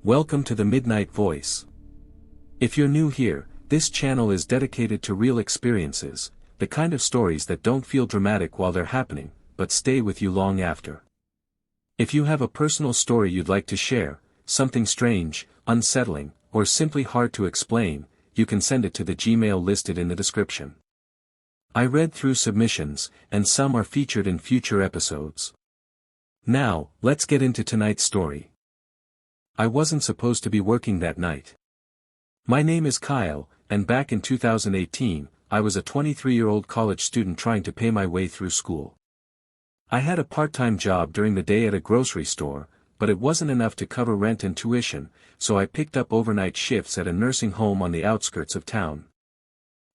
Welcome to the Midnight Voice. If you're new here, this channel is dedicated to real experiences, the kind of stories that don't feel dramatic while they're happening, but stay with you long after. If you have a personal story you'd like to share, something strange, unsettling, or simply hard to explain, you can send it to the Gmail listed in the description. I read through submissions, and some are featured in future episodes. Now, let's get into tonight's story. I wasn't supposed to be working that night. My name is Kyle, and back in 2018, I was a 23-year-old college student trying to pay my way through school. I had a part-time job during the day at a grocery store, but it wasn't enough to cover rent and tuition, so I picked up overnight shifts at a nursing home on the outskirts of town.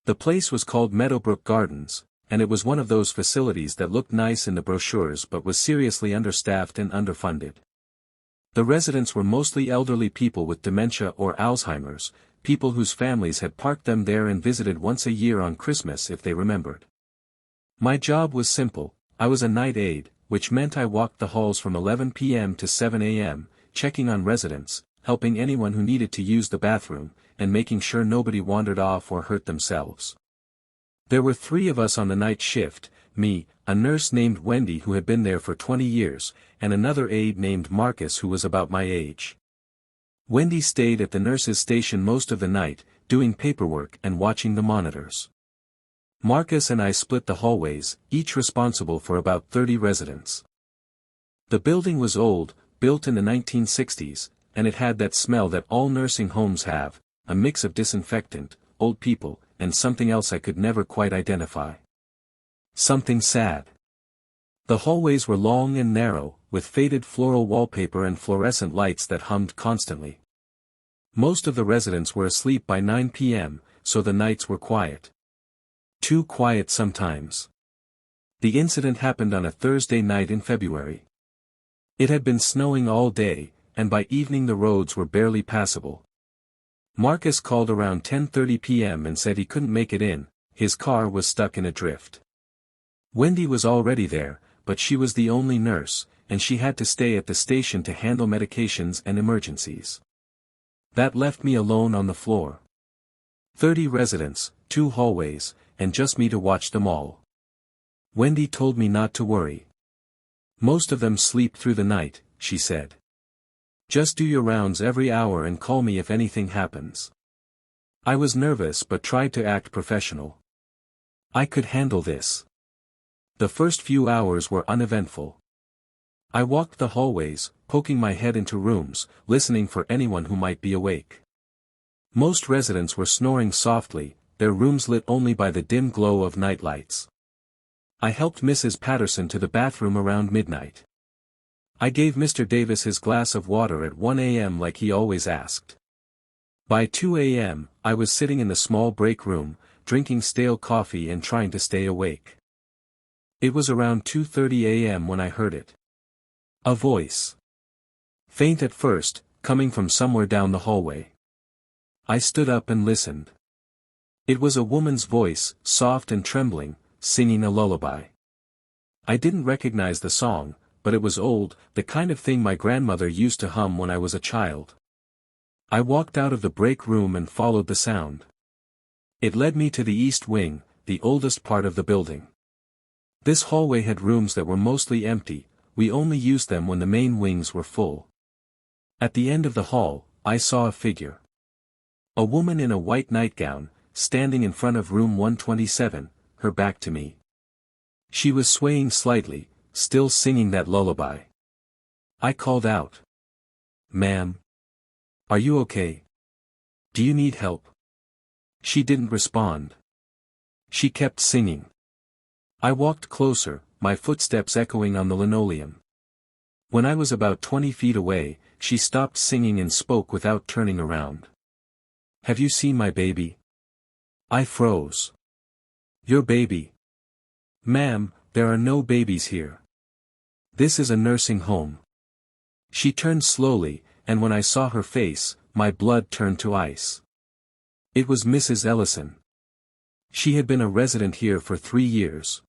The place was called Meadowbrook Gardens, and it was one of those facilities that looked nice in the brochures but was seriously understaffed and underfunded. The residents were mostly elderly people with dementia or Alzheimer's, people whose families had parked them there and visited once a year on Christmas if they remembered. My job was simple. I was a night aide, which meant I walked the halls from 11 p.m. to 7 a.m., checking on residents, helping anyone who needed to use the bathroom, and making sure nobody wandered off or hurt themselves. There were 3 of us on the night shift, me, a nurse named Wendy who had been there for 20 years, and another aide named Marcus who was about my age. Wendy stayed at the nurse's station most of the night, doing paperwork and watching the monitors. Marcus and I split the hallways, each responsible for about 30 residents. The building was old, built in the 1960s, and it had that smell that all nursing homes have, a mix of disinfectant, old people, and something else I could never quite identify. Something sad. The hallways were long and narrow, with faded floral wallpaper and fluorescent lights that hummed constantly. Most of the residents were asleep by 9 p.m., so the nights were quiet. Too quiet sometimes. The incident happened on a Thursday night in February. It had been snowing all day, and by evening the roads were barely passable. Marcus called around 10:30 p.m. and said he couldn't make it in, his car was stuck in a drift. Wendy was already there, but she was the only nurse, and she had to stay at the station to handle medications and emergencies. That left me alone on the floor. 30 residents, 2 hallways, and just me to watch them all. Wendy told me not to worry. Most of them sleep through the night, she said. Just do your rounds every hour and call me if anything happens. I was nervous but tried to act professional. I could handle this. The first few hours were uneventful. I walked the hallways, poking my head into rooms, listening for anyone who might be awake. Most residents were snoring softly, their rooms lit only by the dim glow of nightlights. I helped Mrs. Patterson to the bathroom around midnight. I gave Mr. Davis his glass of water at 1 a.m. like he always asked. By 2 a.m., I was sitting in the small break room, drinking stale coffee and trying to stay awake. It was around 2:30 a.m. when I heard it. A voice. Faint at first, coming from somewhere down the hallway. I stood up and listened. It was a woman's voice, soft and trembling, singing a lullaby. I didn't recognize the song, but it was old, the kind of thing my grandmother used to hum when I was a child. I walked out of the break room and followed the sound. It led me to the east wing, the oldest part of the building. This hallway had rooms that were mostly empty, we only used them when the main wings were full. At the end of the hall, I saw a figure. A woman in a white nightgown, standing in front of room 127, her back to me. She was swaying slightly, still singing that lullaby. I called out. "Ma'am. Are you okay? Do you need help?" She didn't respond. She kept singing. I walked closer, my footsteps echoing on the linoleum. When I was about 20 feet away, she stopped singing and spoke without turning around. "Have you seen my baby?" I froze. "Your baby?" "Ma'am, there are no babies here. This is a nursing home." She turned slowly, and when I saw her face, my blood turned to ice. It was Mrs. Ellison. She had been a resident here for 3 years.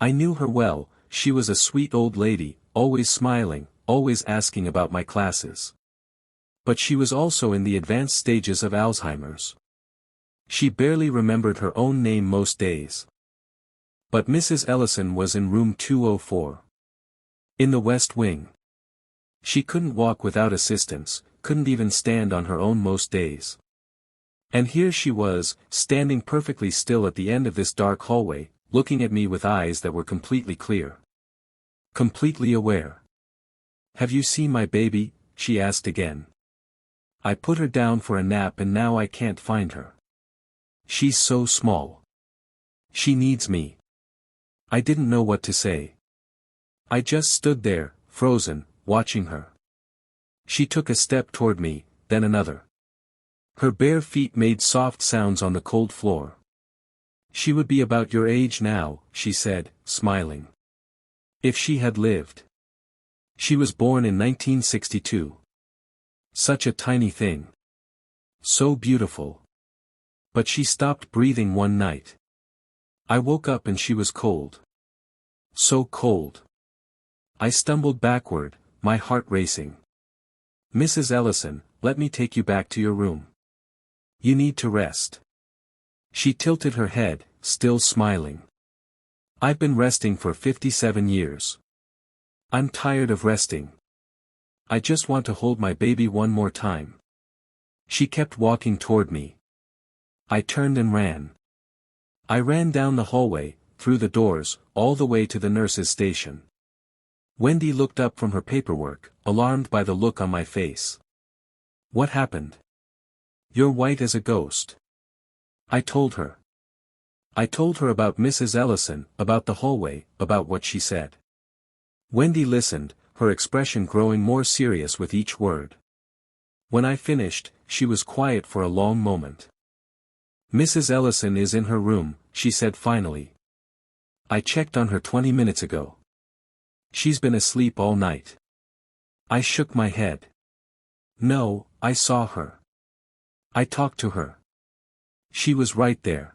I knew her well, she was a sweet old lady, always smiling, always asking about my classes. But she was also in the advanced stages of Alzheimer's. She barely remembered her own name most days. But Mrs. Ellison was in room 204. In the West Wing. She couldn't walk without assistance, couldn't even stand on her own most days. And here she was, standing perfectly still at the end of this dark hallway, looking at me with eyes that were completely clear. Completely aware. "Have you seen my baby?" she asked again. "I put her down for a nap and now I can't find her. She's so small. She needs me." I didn't know what to say. I just stood there, frozen, watching her. She took a step toward me, then another. Her bare feet made soft sounds on the cold floor. "She would be about your age now," she said, smiling. "If she had lived. She was born in 1962. Such a tiny thing. So beautiful. But she stopped breathing one night. I woke up and she was cold. So cold. I stumbled backward, my heart racing. "Mrs. Ellison, let me take you back to your room. You need to rest." She tilted her head, still smiling. "I've been resting for 57 years. I'm tired of resting. I just want to hold my baby one more time." She kept walking toward me. I turned and ran. I ran down the hallway, through the doors, all the way to the nurse's station. Wendy looked up from her paperwork, alarmed by the look on my face. "What happened? You're white as a ghost." I told her. I told her about Mrs. Ellison, about the hallway, about what she said. Wendy listened, her expression growing more serious with each word. When I finished, she was quiet for a long moment. "Mrs. Ellison is in her room," she said finally. "I checked on her 20 minutes ago. She's been asleep all night." I shook my head. "No, I saw her. I talked to her. She was right there."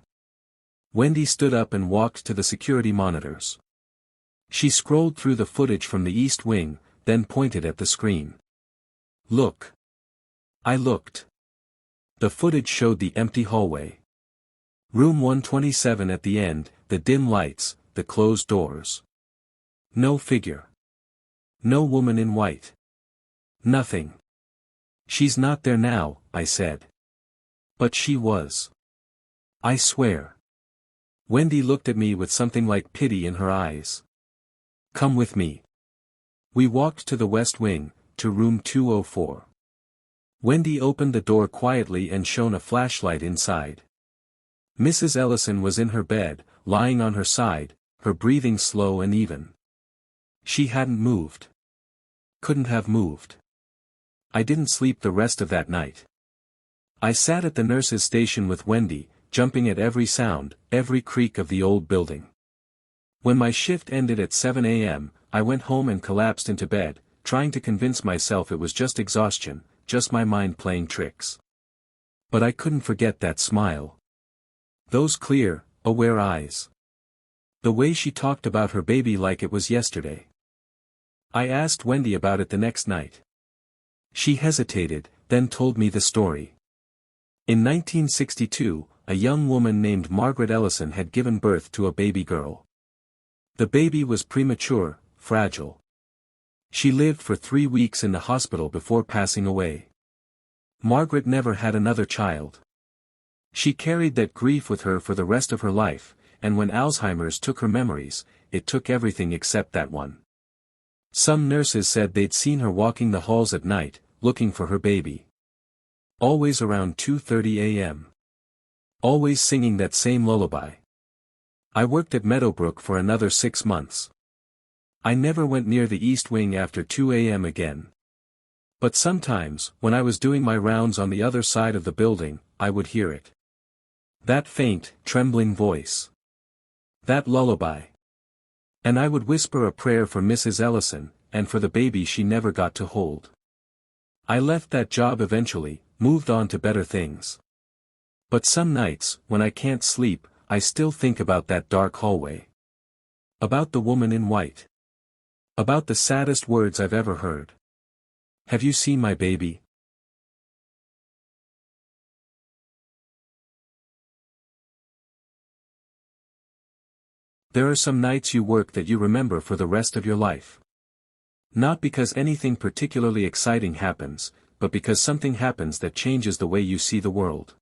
Wendy stood up and walked to the security monitors. She scrolled through the footage from the East Wing, then pointed at the screen. "Look." I looked. The footage showed the empty hallway. Room 127 at the end, the dim lights, the closed doors. No figure. No woman in white. Nothing. "She's not there now," I said. But she was. I swear. Wendy looked at me with something like pity in her eyes. "Come with me." We walked to the West Wing, to room 204. Wendy opened the door quietly and shone a flashlight inside. Mrs. Ellison was in her bed, lying on her side, her breathing slow and even. She hadn't moved. Couldn't have moved. I didn't sleep the rest of that night. I sat at the nurse's station with Wendy, jumping at every sound, every creak of the old building. When my shift ended at 7 a.m., I went home and collapsed into bed, trying to convince myself it was just exhaustion, just my mind playing tricks. But I couldn't forget that smile. Those clear, aware eyes. The way she talked about her baby like it was yesterday. I asked Wendy about it the next night. She hesitated, then told me the story. In 1962, a young woman named Margaret Ellison had given birth to a baby girl. The baby was premature, fragile. She lived for 3 weeks in the hospital before passing away. Margaret never had another child. She carried that grief with her for the rest of her life, and when Alzheimer's took her memories, it took everything except that one. Some nurses said they'd seen her walking the halls at night, looking for her baby. Always around 2:30 a.m. Always singing that same lullaby. I worked at Meadowbrook for another 6 months. I never went near the East Wing after 2 a.m. again. But sometimes, when I was doing my rounds on the other side of the building, I would hear it. That faint, trembling voice. That lullaby. And I would whisper a prayer for Mrs. Ellison, and for the baby she never got to hold. I left that job eventually, moved on to better things. But some nights, when I can't sleep, I still think about that dark hallway. About the woman in white. About the saddest words I've ever heard. "Have you seen my baby?" There are some nights you work that you remember for the rest of your life. Not because anything particularly exciting happens, but because something happens that changes the way you see the world.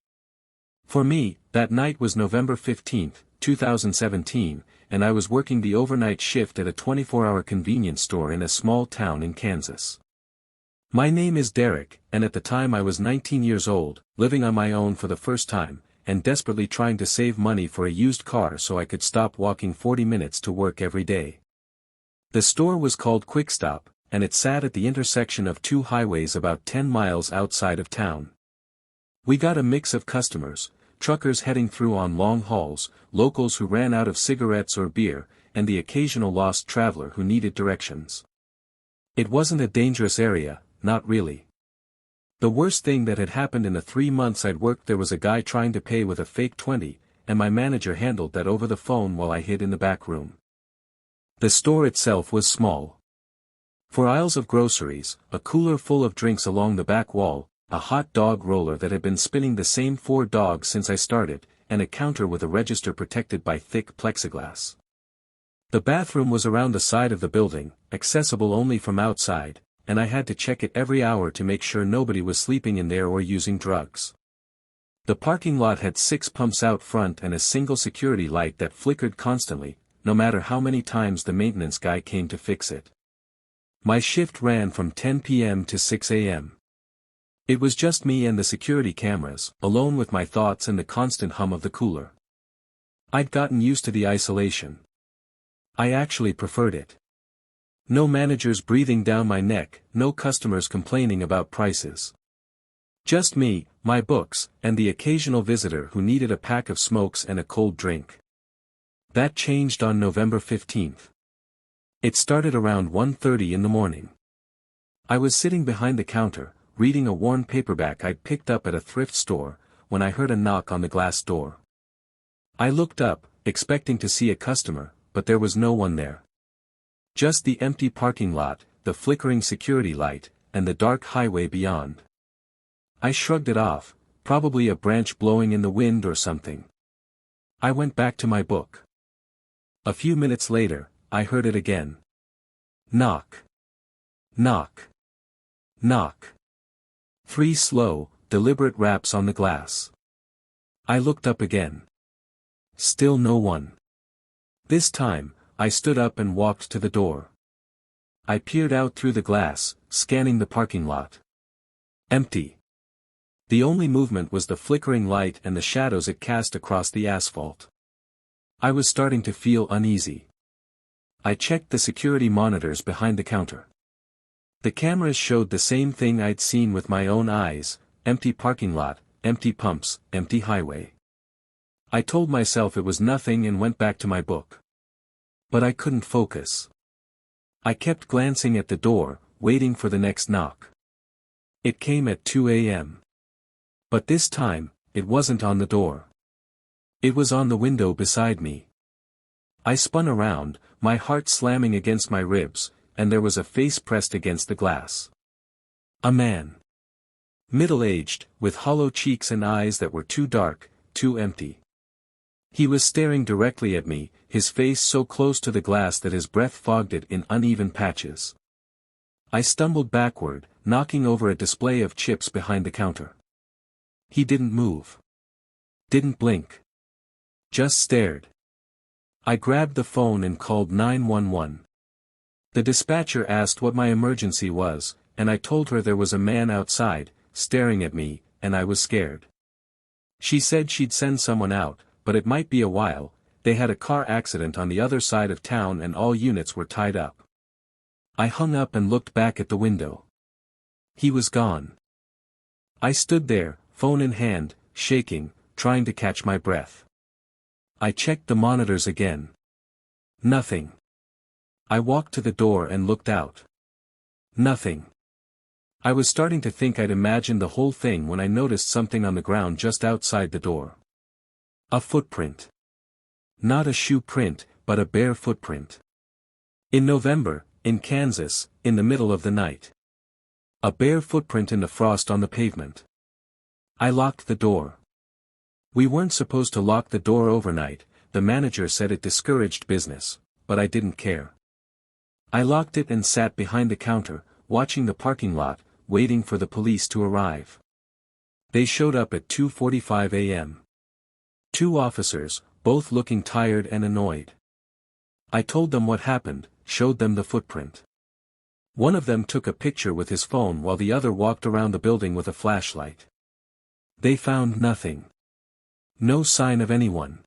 For me, that night was November 15, 2017, and I was working the overnight shift at a 24-hour convenience store in a small town in Kansas. My name is Derek, and at the time I was 19 years old, living on my own for the first time, and desperately trying to save money for a used car so I could stop walking 40 minutes to work every day. The store was called Quick Stop, and it sat at the intersection of two highways about 10 miles outside of town. We got a mix of customers, truckers heading through on long hauls, locals who ran out of cigarettes or beer, and the occasional lost traveler who needed directions. It wasn't a dangerous area, not really. The worst thing that had happened in the 3 months I'd worked there was a guy trying to pay with a fake 20, and my manager handled that over the phone while I hid in the back room. The store itself was small. 4 aisles of groceries, a cooler full of drinks along the back wall, a hot dog roller that had been spinning the same 4 dogs since I started, and a counter with a register protected by thick plexiglass. The bathroom was around the side of the building, accessible only from outside, and I had to check it every hour to make sure nobody was sleeping in there or using drugs. The parking lot had 6 pumps out front and a single security light that flickered constantly, no matter how many times the maintenance guy came to fix it. My shift ran from 10 p.m. to 6 a.m. It was just me and the security cameras, alone with my thoughts and the constant hum of the cooler. I'd gotten used to the isolation. I actually preferred it. No managers breathing down my neck, no customers complaining about prices. Just me, my books, and the occasional visitor who needed a pack of smokes and a cold drink. That changed on November 15th. It started around 1:30 in the morning. I was sitting behind the counter, reading a worn paperback I'd picked up at a thrift store, when I heard a knock on the glass door. I looked up, expecting to see a customer, but there was no one there. Just the empty parking lot, the flickering security light, and the dark highway beyond. I shrugged it off, probably a branch blowing in the wind or something. I went back to my book. A few minutes later, I heard it again. Knock. Knock. Knock. 3 slow, deliberate raps on the glass. I looked up again. Still no one. This time, I stood up and walked to the door. I peered out through the glass, scanning the parking lot. Empty. The only movement was the flickering light and the shadows it cast across the asphalt. I was starting to feel uneasy. I checked the security monitors behind the counter. The cameras showed the same thing I'd seen with my own eyes: empty parking lot, empty pumps, empty highway. I told myself it was nothing and went back to my book. But I couldn't focus. I kept glancing at the door, waiting for the next knock. It came at 2 a.m. But this time, it wasn't on the door. It was on the window beside me. I spun around, my heart slamming against my ribs, and there was a face pressed against the glass. A man. Middle-aged, with hollow cheeks and eyes that were too dark, too empty. He was staring directly at me, his face so close to the glass that his breath fogged it in uneven patches. I stumbled backward, knocking over a display of chips behind the counter. He didn't move. Didn't blink. Just stared. I grabbed the phone and called 911. The dispatcher asked what my emergency was, and I told her there was a man outside, staring at me, and I was scared. She said she'd send someone out, but it might be a while. They had a car accident on the other side of town and all units were tied up. I hung up and looked back at the window. He was gone. I stood there, phone in hand, shaking, trying to catch my breath. I checked the monitors again. Nothing. I walked to the door and looked out. Nothing. I was starting to think I'd imagined the whole thing when I noticed something on the ground just outside the door. A footprint. Not a shoe print, but a bare footprint. In November, in Kansas, in the middle of the night. A bare footprint in the frost on the pavement. I locked the door. We weren't supposed to lock the door overnight, the manager said it discouraged business, but I didn't care. I locked it and sat behind the counter, watching the parking lot, waiting for the police to arrive. They showed up at 2:45 a.m. 2 officers, both looking tired and annoyed. I told them what happened, showed them the footprint. One of them took a picture with his phone while the other walked around the building with a flashlight. They found nothing. No sign of anyone.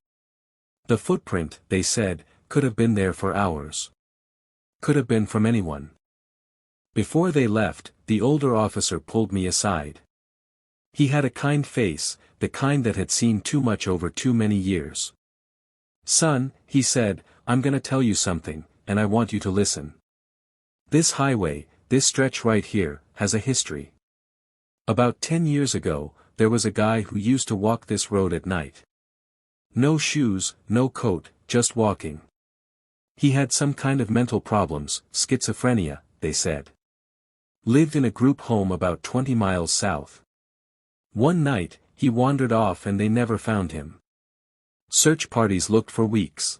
The footprint, they said, could have been there for hours. Could have been from anyone. Before they left, the older officer pulled me aside. He had a kind face, the kind that had seen too much over too many years. "Son," he said, "I'm gonna tell you something, and I want you to listen. This highway, this stretch right here, has a history. About 10 years ago, there was a guy who used to walk this road at night. No shoes, no coat, just walking. He had some kind of mental problems, schizophrenia, they said. Lived in a group home about 20 miles south. One night, he wandered off and they never found him. Search parties looked for weeks.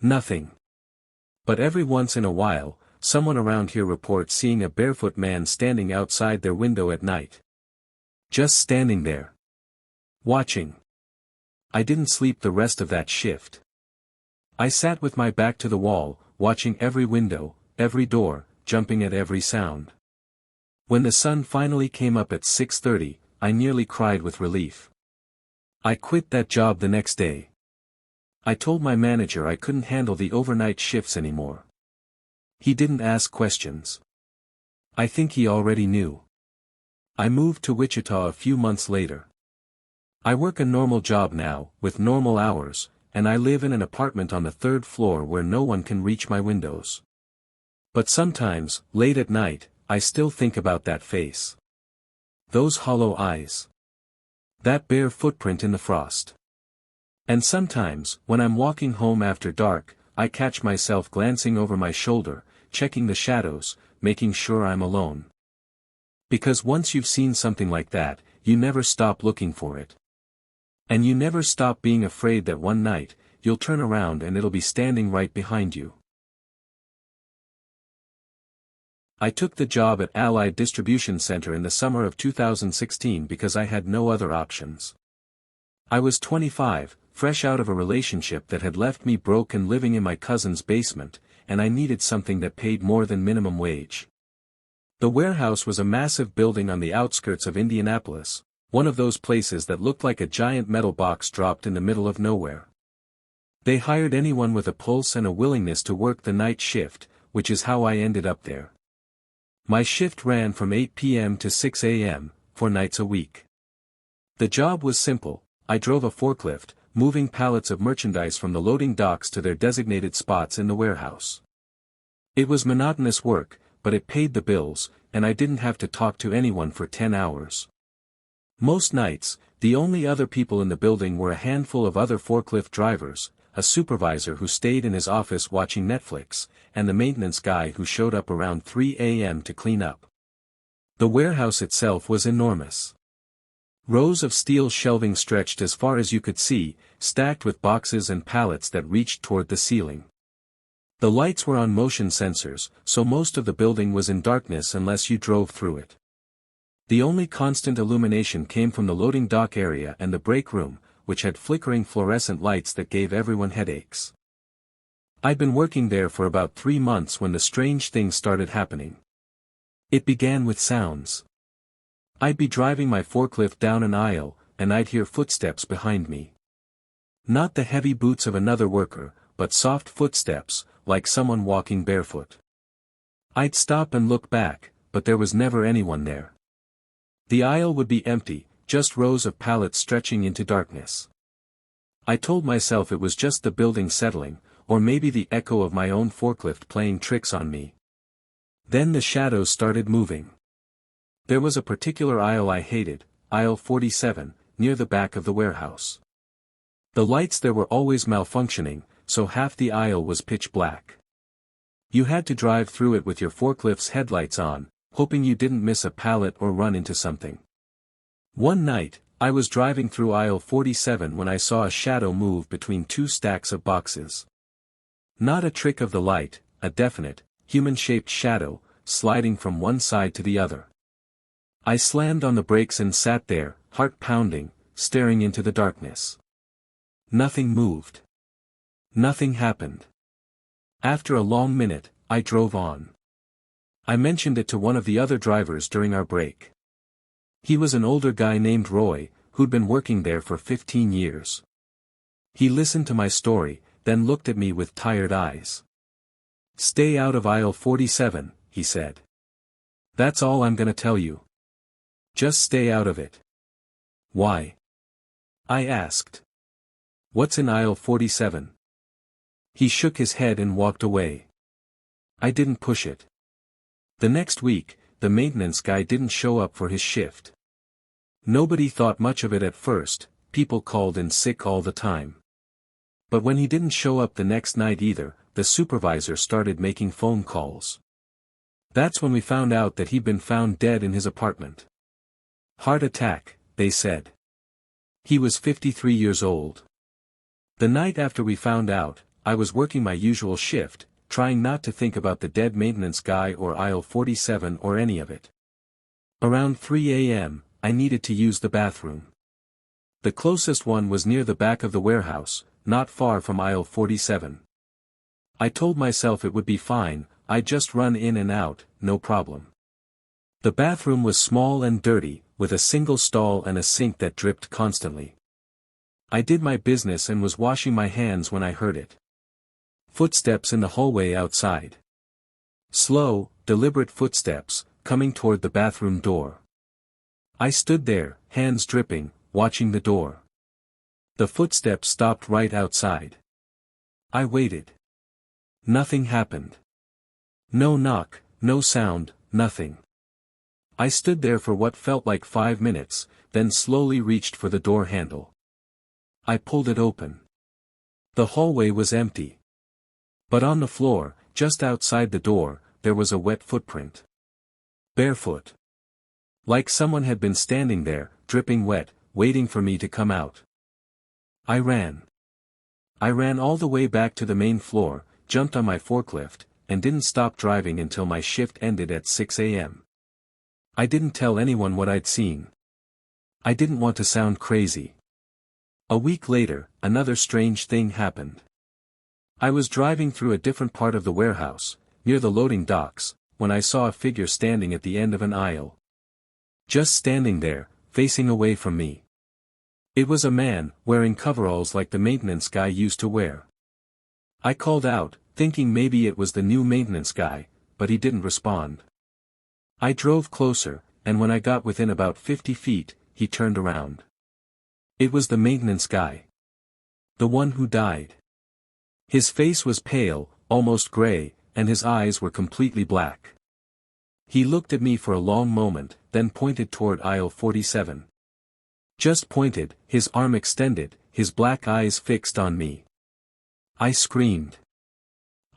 Nothing. But every once in a while, someone around here reports seeing a barefoot man standing outside their window at night. Just standing there. Watching. I didn't sleep the rest of that shift. I sat with my back to the wall, watching every window, every door, jumping at every sound. When the sun finally came up at 6:30, I nearly cried with relief. I quit that job the next day. I told my manager I couldn't handle the overnight shifts anymore. He didn't ask questions. I think he already knew. I moved to Wichita a few months later. I work a normal job now, with normal hours, and I live in an apartment on the 3rd floor where no one can reach my windows. But sometimes, late at night, I still think about that face. Those hollow eyes. That bare footprint in the frost. And sometimes, when I'm walking home after dark, I catch myself glancing over my shoulder, checking the shadows, making sure I'm alone. Because once you've seen something like that, you never stop looking for it. And you never stop being afraid that one night, you'll turn around and it'll be standing right behind you. I took the job at Allied Distribution Center in the summer of 2016 because I had no other options. I was 25, fresh out of a relationship that had left me broke and living in my cousin's basement, and I needed something that paid more than minimum wage. The warehouse was a massive building on the outskirts of Indianapolis, one of those places that looked like a giant metal box dropped in the middle of nowhere. They hired anyone with a pulse and a willingness to work the night shift, which is how I ended up there. My shift ran from 8 p.m. to 6 a.m., 4 nights a week. The job was simple. I drove a forklift, moving pallets of merchandise from the loading docks to their designated spots in the warehouse. It was monotonous work, but it paid the bills, and I didn't have to talk to anyone for 10 hours. Most nights, the only other people in the building were a handful of other forklift drivers, a supervisor who stayed in his office watching Netflix, and the maintenance guy who showed up around 3 a.m. to clean up. The warehouse itself was enormous. Rows of steel shelving stretched as far as you could see, stacked with boxes and pallets that reached toward the ceiling. The lights were on motion sensors, so most of the building was in darkness unless you drove through it. The only constant illumination came from the loading dock area and the break room, which had flickering fluorescent lights that gave everyone headaches. I'd been working there for about 3 months when the strange things started happening. It began with sounds. I'd be driving my forklift down an aisle, and I'd hear footsteps behind me. Not the heavy boots of another worker, but soft footsteps, like someone walking barefoot. I'd stop and look back, but there was never anyone there. The aisle would be empty, just rows of pallets stretching into darkness. I told myself it was just the building settling, or maybe the echo of my own forklift playing tricks on me. Then the shadows started moving. There was a particular aisle I hated, aisle 47, near the back of the warehouse. The lights there were always malfunctioning, so half the aisle was pitch black. You had to drive through it with your forklift's headlights on, hoping you didn't miss a pallet or run into something. One night, I was driving through aisle 47 when I saw a shadow move between two stacks of boxes. Not a trick of the light, a definite, human-shaped shadow, sliding from one side to the other. I slammed on the brakes and sat there, heart pounding, staring into the darkness. Nothing moved. Nothing happened. After a long minute, I drove on. I mentioned it to one of the other drivers during our break. He was an older guy named Roy, who'd been working there for 15 years. He listened to my story, then looked at me with tired eyes. "Stay out of aisle 47, he said. "That's all I'm gonna tell you. Just stay out of it." "Why?" I asked. "What's in aisle 47? He shook his head and walked away. I didn't push it. The next week, the maintenance guy didn't show up for his shift. Nobody thought much of it at first, people called in sick all the time. But when he didn't show up the next night either, the supervisor started making phone calls. That's when we found out that he'd been found dead in his apartment. Heart attack, they said. He was 53 years old. The night after we found out, I was working my usual shift, trying not to think about the dead maintenance guy or aisle 47 or any of it. Around 3 a.m., I needed to use the bathroom. The closest one was near the back of the warehouse, not far from aisle 47. I told myself it would be fine, I'd just run in and out, no problem. The bathroom was small and dirty, with a single stall and a sink that dripped constantly. I did my business and was washing my hands when I heard it. Footsteps in the hallway outside. Slow, deliberate footsteps, coming toward the bathroom door. I stood there, hands dripping, watching the door. The footsteps stopped right outside. I waited. Nothing happened. No knock, no sound, nothing. I stood there for what felt like 5 minutes, then slowly reached for the door handle. I pulled it open. The hallway was empty. But on the floor, just outside the door, there was a wet footprint. Barefoot. Like someone had been standing there, dripping wet, waiting for me to come out. I ran. I ran all the way back to the main floor, jumped on my forklift, and didn't stop driving until my shift ended at 6 a.m. I didn't tell anyone what I'd seen. I didn't want to sound crazy. A week later, another strange thing happened. I was driving through a different part of the warehouse, near the loading docks, when I saw a figure standing at the end of an aisle. Just standing there, facing away from me. It was a man, wearing coveralls like the maintenance guy used to wear. I called out, thinking maybe it was the new maintenance guy, but he didn't respond. I drove closer, and when I got within about 50 feet, he turned around. It was the maintenance guy. The one who died. His face was pale, almost gray, and his eyes were completely black. He looked at me for a long moment, then pointed toward aisle 47. Just pointed, his arm extended, his black eyes fixed on me. I screamed.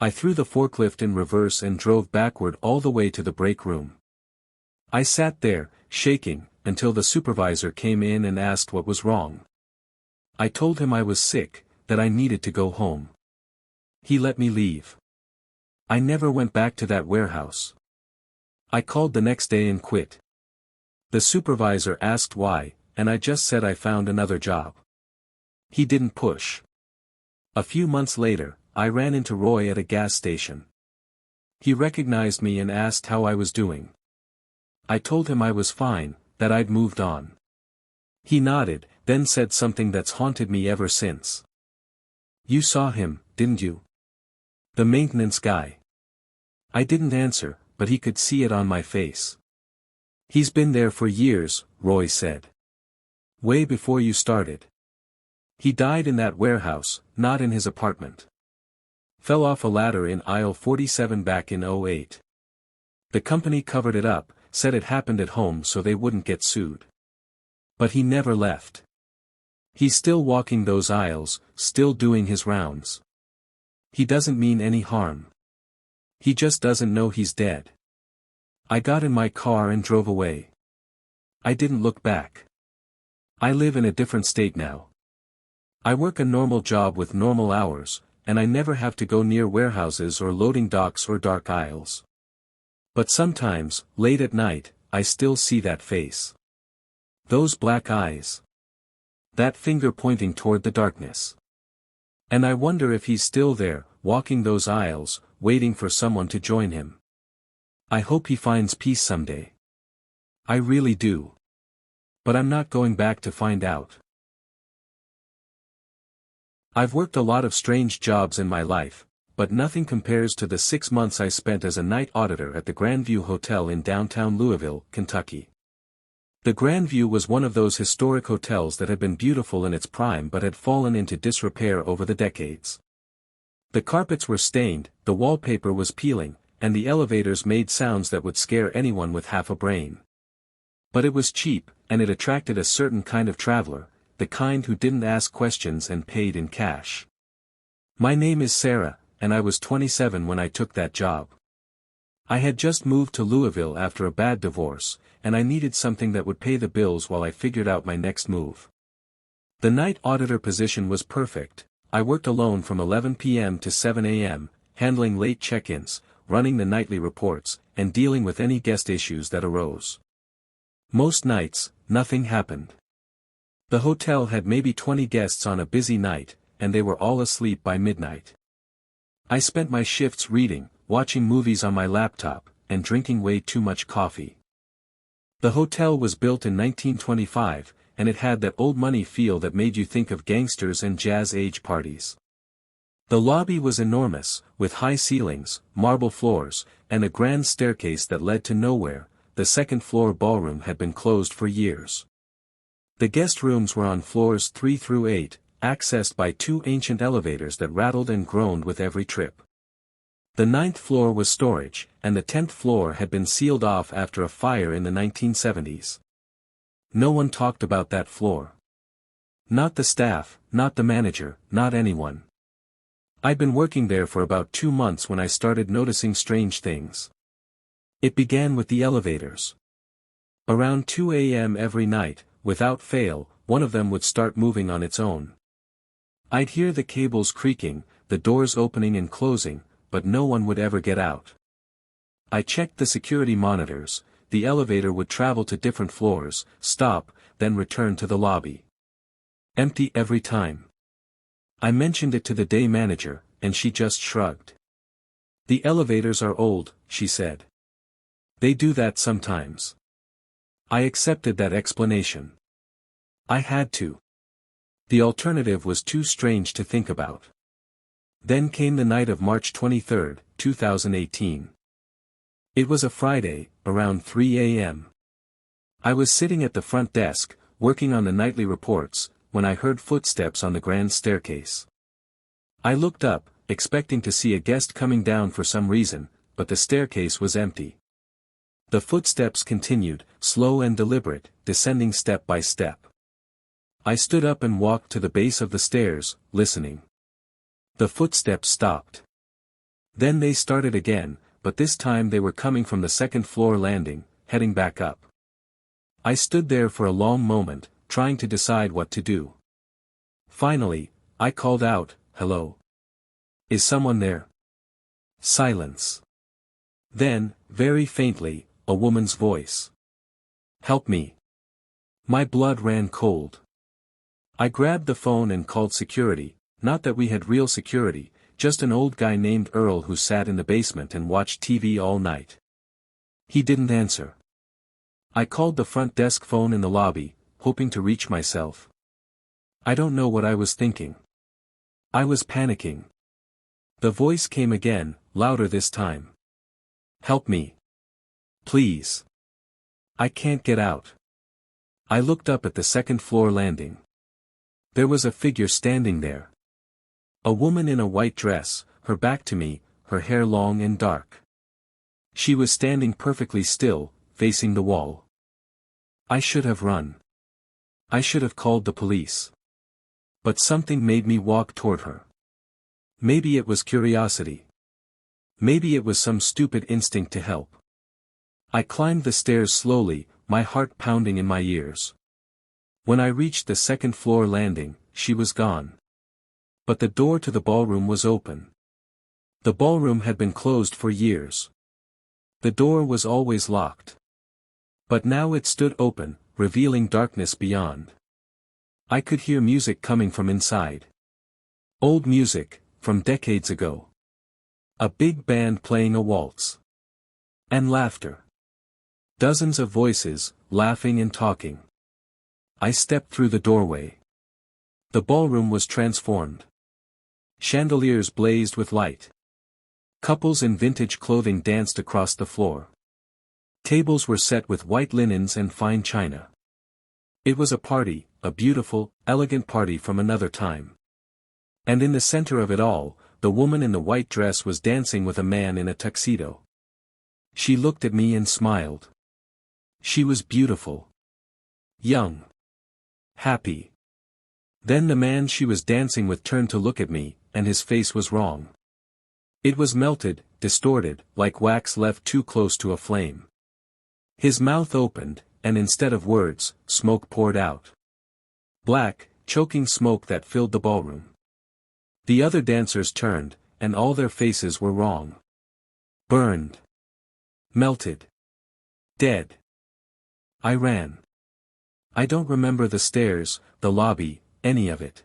I threw the forklift in reverse and drove backward all the way to the break room. I sat there, shaking, until the supervisor came in and asked what was wrong. I told him I was sick, that I needed to go home. He let me leave. I never went back to that warehouse. I called the next day and quit. The supervisor asked why, and I just said I found another job. He didn't push. A few months later, I ran into Roy at a gas station. He recognized me and asked how I was doing. I told him I was fine, that I'd moved on. He nodded, then said something that's haunted me ever since. "You saw him, didn't you? The maintenance guy." I didn't answer, but he could see it on my face. "He's been there for years," Roy said. "Way before you started. He died in that warehouse, not in his apartment. Fell off a ladder in aisle 47 back in '08. The company covered it up, said it happened at home so they wouldn't get sued. But he never left. He's still walking those aisles, still doing his rounds. He doesn't mean any harm. He just doesn't know he's dead." I got in my car and drove away. I didn't look back. I live in a different state now. I work a normal job with normal hours, and I never have to go near warehouses or loading docks or dark aisles. But sometimes, late at night, I still see that face. Those black eyes. That finger pointing toward the darkness. And I wonder if he's still there, walking those aisles, waiting for someone to join him. I hope he finds peace someday. I really do. But I'm not going back to find out. I've worked a lot of strange jobs in my life, but nothing compares to the 6 months I spent as a night auditor at the Grandview Hotel in downtown Louisville, Kentucky. The Grandview was one of those historic hotels that had been beautiful in its prime but had fallen into disrepair over the decades. The carpets were stained, the wallpaper was peeling, and the elevators made sounds that would scare anyone with half a brain. But it was cheap, and it attracted a certain kind of traveler, the kind who didn't ask questions and paid in cash. My name is Sarah, and I was 27 when I took that job. I had just moved to Louisville after a bad divorce, and I needed something that would pay the bills while I figured out my next move. The night auditor position was perfect. I worked alone from 11 p.m. to 7 a.m., handling late check-ins, running the nightly reports, and dealing with any guest issues that arose. Most nights, nothing happened. The hotel had maybe 20 guests on a busy night, and they were all asleep by midnight. I spent my shifts reading, watching movies on my laptop, and drinking way too much coffee. The hotel was built in 1925, and it had that old money feel that made you think of gangsters and jazz age parties. The lobby was enormous, with high ceilings, marble floors, and a grand staircase that led to nowhere. The second-floor ballroom had been closed for years. The guest rooms were on floors 3 through 8, accessed by 2 ancient elevators that rattled and groaned with every trip. The 9th floor was storage, and the 10th floor had been sealed off after a fire in the 1970s. No one talked about that floor. Not the staff, not the manager, not anyone. I'd been working there for about 2 months when I started noticing strange things. It began with the elevators. Around 2 a.m. every night, without fail, one of them would start moving on its own. I'd hear the cables creaking, the doors opening and closing, but no one would ever get out. I checked the security monitors. The elevator would travel to different floors, stop, then return to the lobby. Empty every time. I mentioned it to the day manager, and she just shrugged. The elevators are old, she said. They do that sometimes. I accepted that explanation. I had to. The alternative was too strange to think about. Then came the night of March 23, 2018. It was a Friday, around 3 a.m. I was sitting at the front desk, working on the nightly reports, when I heard footsteps on the grand staircase. I looked up, expecting to see a guest coming down for some reason, but the staircase was empty. The footsteps continued, slow and deliberate, descending step by step. I stood up and walked to the base of the stairs, listening. The footsteps stopped. Then they started again, but this time they were coming from the second-floor landing, heading back up. I stood there for a long moment, trying to decide what to do. Finally, I called out, "Hello? Is someone there?" Silence. Then, very faintly, a woman's voice. "Help me." My blood ran cold. I grabbed the phone and called security, not that we had real security, just an old guy named Earl who sat in the basement and watched TV all night. He didn't answer. I called the front desk phone in the lobby, hoping to reach myself. I don't know what I was thinking. I was panicking. The voice came again, louder this time. "Help me. Please. I can't get out." I looked up at the second-floor landing. There was a figure standing there. A woman in a white dress, her back to me, her hair long and dark. She was standing perfectly still, facing the wall. I should have run. I should have called the police. But something made me walk toward her. Maybe it was curiosity. Maybe it was some stupid instinct to help. I climbed the stairs slowly, my heart pounding in my ears. When I reached the second-floor landing, she was gone. But the door to the ballroom was open. The ballroom had been closed for years. The door was always locked. But now it stood open, revealing darkness beyond. I could hear music coming from inside. Old music, from decades ago. A big band playing a waltz. And laughter. Dozens of voices, laughing and talking. I stepped through the doorway. The ballroom was transformed. Chandeliers blazed with light. Couples in vintage clothing danced across the floor. Tables were set with white linens and fine china. It was a party, a beautiful, elegant party from another time. And in the center of it all, the woman in the white dress was dancing with a man in a tuxedo. She looked at me and smiled. She was beautiful. Young. Happy. Then the man she was dancing with turned to look at me, and his face was wrong. It was melted, distorted, like wax left too close to a flame. His mouth opened, and instead of words, smoke poured out. Black, choking smoke that filled the ballroom. The other dancers turned, and all their faces were wrong. Burned. Melted. Dead. I ran. I don't remember the stairs, the lobby, any of it.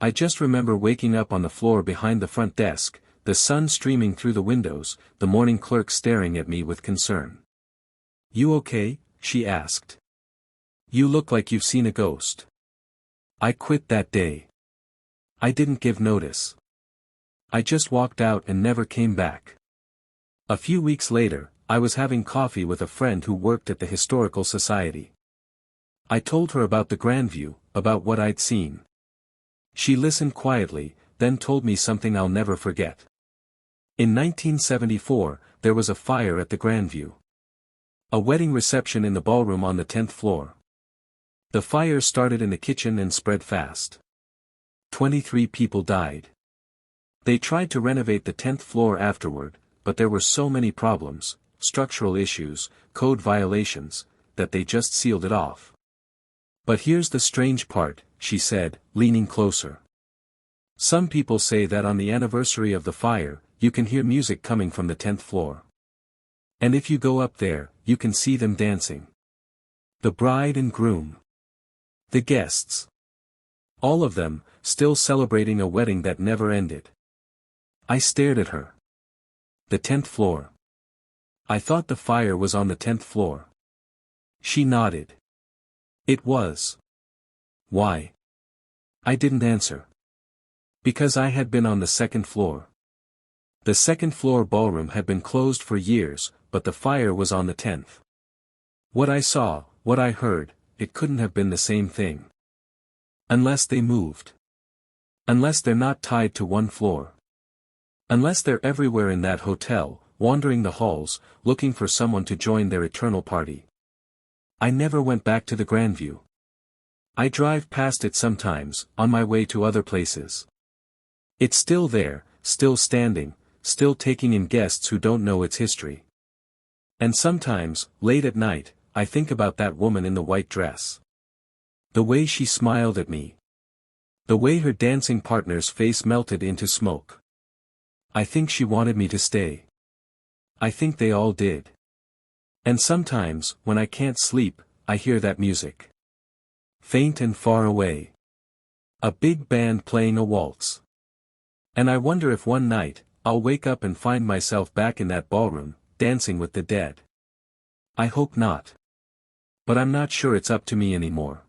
I just remember waking up on the floor behind the front desk, the sun streaming through the windows, the morning clerk staring at me with concern. "You okay?" she asked. "You look like you've seen a ghost." I quit that day. I didn't give notice. I just walked out and never came back. A few weeks later, I was having coffee with a friend who worked at the Historical Society. I told her about the Grandview, about what I'd seen. She listened quietly, then told me something I'll never forget. In 1974, there was a fire at the Grandview. A wedding reception in the ballroom on the 10th floor. The fire started in the kitchen and spread fast. 23 people died. They tried to renovate the 10th floor afterward, but there were so many problems, structural issues, code violations, that they just sealed it off. But here's the strange part, she said, leaning closer. Some people say that on the anniversary of the fire, you can hear music coming from the 10th floor. And if you go up there, you can see them dancing. The bride and groom. The guests. All of them, still celebrating a wedding that never ended. I stared at her. The 10th floor. I thought the fire was on the 10th floor. She nodded. It was. Why? I didn't answer. Because I had been on the 2nd floor. The 2nd floor ballroom had been closed for years, but the fire was on the 10th. What I saw, what I heard, it couldn't have been the same thing. Unless they moved. Unless they're not tied to one floor. Unless they're everywhere in that hotel, wandering the halls, looking for someone to join their eternal party. I never went back to the Grandview. I drive past it sometimes, on my way to other places. It's still there, still standing, still taking in guests who don't know its history. And sometimes, late at night, I think about that woman in the white dress. The way she smiled at me. The way her dancing partner's face melted into smoke. I think she wanted me to stay. I think they all did. And sometimes, when I can't sleep, I hear that music. Faint and far away. A big band playing a waltz. And I wonder if one night, I'll wake up and find myself back in that ballroom, dancing with the dead. I hope not. But I'm not sure it's up to me anymore.